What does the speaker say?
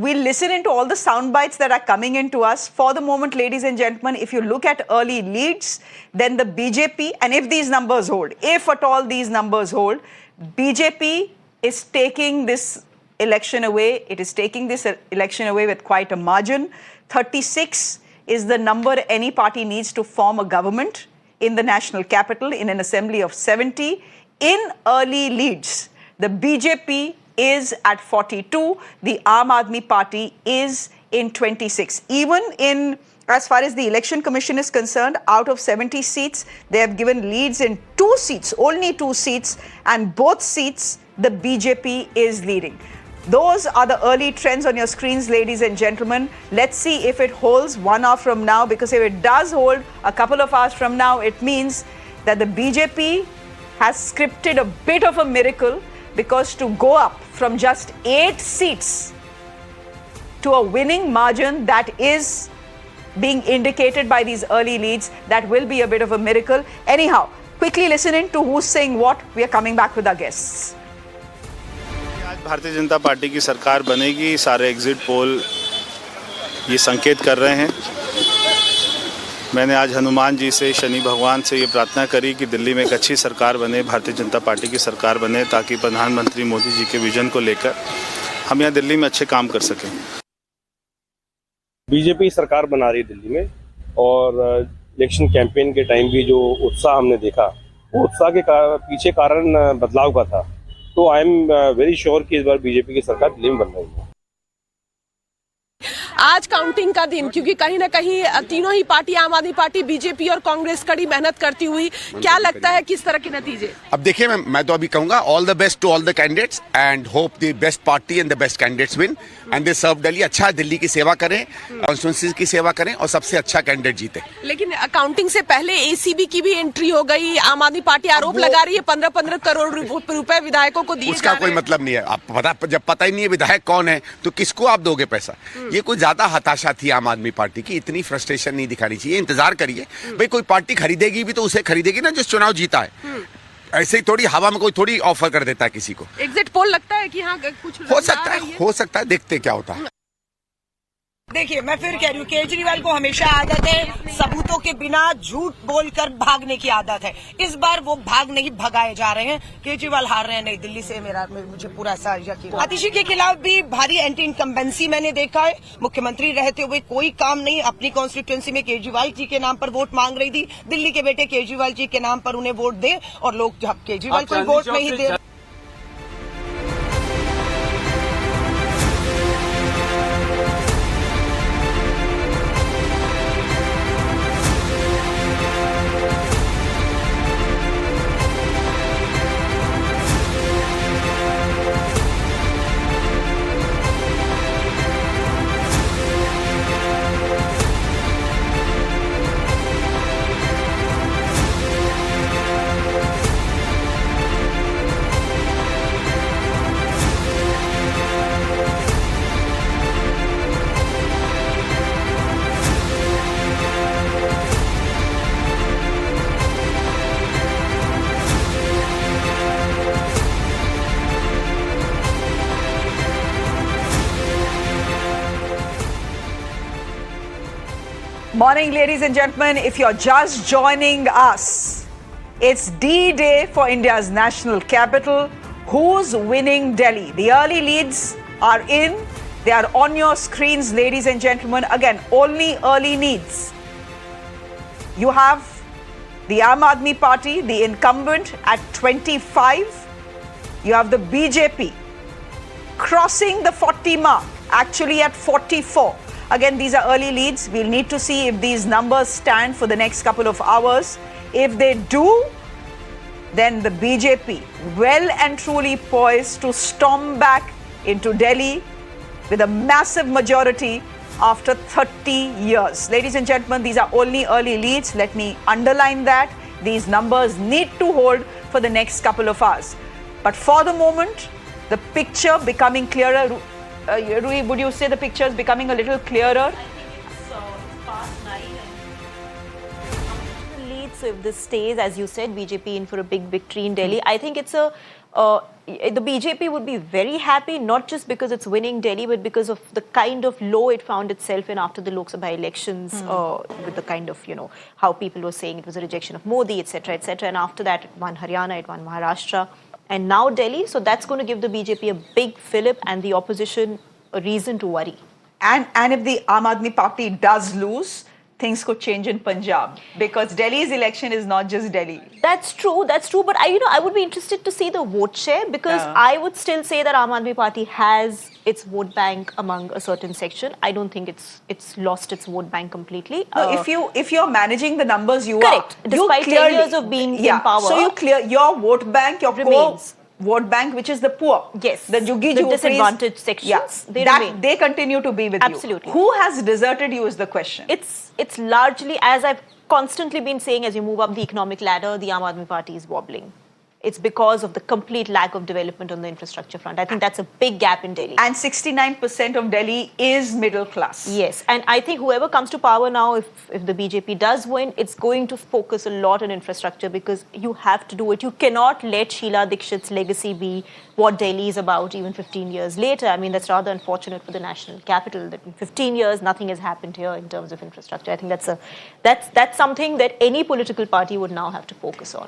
we'll listen into all the sound bites that are coming into us. For the moment, ladies and gentlemen, if you look at early leads, then the BJP, and if these numbers hold, if at all these numbers hold, BJP is taking this election away. It is taking this election away with quite a margin. 36 is the number any party needs to form a government in the national capital in an assembly of 70. In early leads, the BJP is at 42, the Aam Aadmi Party is in 26. Even in, as far as the Election Commission is concerned, out of 70 seats, they have given leads in 2 seats, only 2 seats, and both seats the BJP is leading. Those are the early trends on your screens, ladies and gentlemen. Let's see if it holds 1 hour from now, because if it does hold a couple of hours from now, it means that the BJP has scripted a bit of a miracle, because to go up from just 8 seats to a winning margin that is being indicated by these early leads, that will be a bit of a miracle. Anyhow, quickly listening to who's saying what. We are coming back with our guests. आज Bharatiya Janata party की सरकार बनेगी, सारे exit poll ये संकेत कर रहे हैं। मैंने आज हनुमान जी से, शनि भगवान से ये प्रार्थना करी कि दिल्ली में एक अच्छी सरकार बने, भारतीय जनता पार्टी की सरकार बने, ताकि प्रधानमंत्री मोदी जी के विजन को लेकर हम यहाँ दिल्ली में अच्छे काम कर सकें। बीजेपी सरकार बना रही है दिल्ली में, और इलेक्शन कैंपेन के टाइम भी जो उत्साह हमने देखा, वो उत्साह के पीछे कारण बदलाव का था। तो आई एम वेरी श्योर कि इस बार बीजेपी की सरकार दिल्ली में बन रही है। आज काउंटिंग का दिन, क्योंकि कहीं ना कहीं तीनों ही पार्टी, आम आदमी पार्टी, बीजेपी और कांग्रेस, कड़ी मेहनत करती हुई, क्या लगता है किस तरह के नतीजे? अब देखिए, मैं तो अभी कहूंगा all the best to all the candidates and hope the best party and the best candidates win and they serve Delhi. अच्छा दिल्ली की सेवा करें, कॉन्स्टिट्यूंसी की सेवा करें और सबसे अच्छा कैंडिडेट जीते। लेकिन काउंटिंग से पहले एसीबी की भी एंट्री हो गई। आम आदमी पार्टी आरोप लगा रही है 15-15 करोड़ रुपए विधायकों को दिए। उसका कोई मतलब नहीं है। आप जब पता ही नहीं है विधायक कौन है, तो किसको आप दोगे पैसा? ये कोई ज्यादा हताशा थी आम आदमी पार्टी की, इतनी फ्रस्ट्रेशन नहीं दिखानी चाहिए। इंतजार करिए भाई, कोई पार्टी खरीदेगी भी तो उसे खरीदेगी ना जिस चुनाव जीता है। ऐसे ही थोड़ी हवा में कोई थोड़ी ऑफर कर देता है किसी को। एग्जिट पोल लगता है कि हाँ कुछ हो सकता है, देखते क्या होता है। देखिए, मैं फिर कह रही हूँ, केजरीवाल को हमेशा आदत है सबूतों के बिना झूठ बोलकर भागने की आदत है। इस बार वो भाग नहीं भगाए जा रहे हैं। केजरीवाल हार रहे हैं नई दिल्ली से, मुझे पूरा सा यकीन। आतिशी के खिलाफ भी भारी एंटी इनकम्बेंसी मैंने देखा है। मुख्यमंत्री रहते हुए कोई काम नहीं। अपनी कॉन्स्टिट्यूएंसी में केजरीवाल जी के नाम पर वोट मांग रही थी। दिल्ली के बेटे केजरीवाल जी के नाम पर उन्हें वोट दे, और लोग जब केजरीवाल को वोट नहीं दे। Morning, ladies and gentlemen. If you're just joining us, it's D-Day for India's national capital. Who's winning Delhi? The early leads are in. They are on your screens, ladies and gentlemen. Again, only early leads. You have the Aam Aadmi Party, the incumbent, at 25. You have the BJP crossing the 40 mark, actually at 44. Again, these are early leads. We'll need to see if these numbers stand for the next couple of hours. If they do, then the BJP well and truly poised to storm back into Delhi with a massive majority after 30 years. Ladies and gentlemen, these are only early leads. Let me underline that. These numbers need to hold for the next couple of hours. But for the moment, the picture becoming clearer. Rui, would you say the picture is becoming a little clearer? I think it's past 9 and lead. So if this stays, as you said, BJP in for a big victory in Delhi. I think it's a the BJP would be very happy, not just because it's winning Delhi, but because of the kind of low it found itself in after the Lok Sabha elections, with the kind of, how people were saying it was a rejection of Modi, etc., etc. And after that, it won Haryana, it won Maharashtra, and now Delhi. So that's going to give the BJP a big fillip and the opposition a reason to worry. And if the Aam Aadmi Party does lose, things could change in Punjab, because Delhi's election is not just Delhi. That's true. But I would be interested to see the vote share, because I would still say that Aam Aadmi Party has its vote bank among a certain section. I don't think it's lost its vote bank completely. No, if you're managing the numbers, correct. are. Despite 10 years of being in power. So you clear your vote bank, your remains. core vote bank, which is the poor. Yes. The Juggi the disadvantaged sections. Yeah, they continue to be with Absolutely. you. Who has deserted you is the question. It's largely, as I've constantly been saying, as you move up the economic ladder, the Aam Aadmi Party is wobbling. It's because of the complete lack of development on the infrastructure front. I think that's a big gap in Delhi. And 69% of Delhi is middle class. Yes, and I think whoever comes to power now, if the BJP does win, it's going to focus a lot on infrastructure, because you have to do it. You cannot let Sheila Dikshit's legacy be what Delhi is about even 15 years later. I mean, that's rather unfortunate for the national capital, that in 15 years, nothing has happened here in terms of infrastructure. I think that's something that any political party would now have to focus on.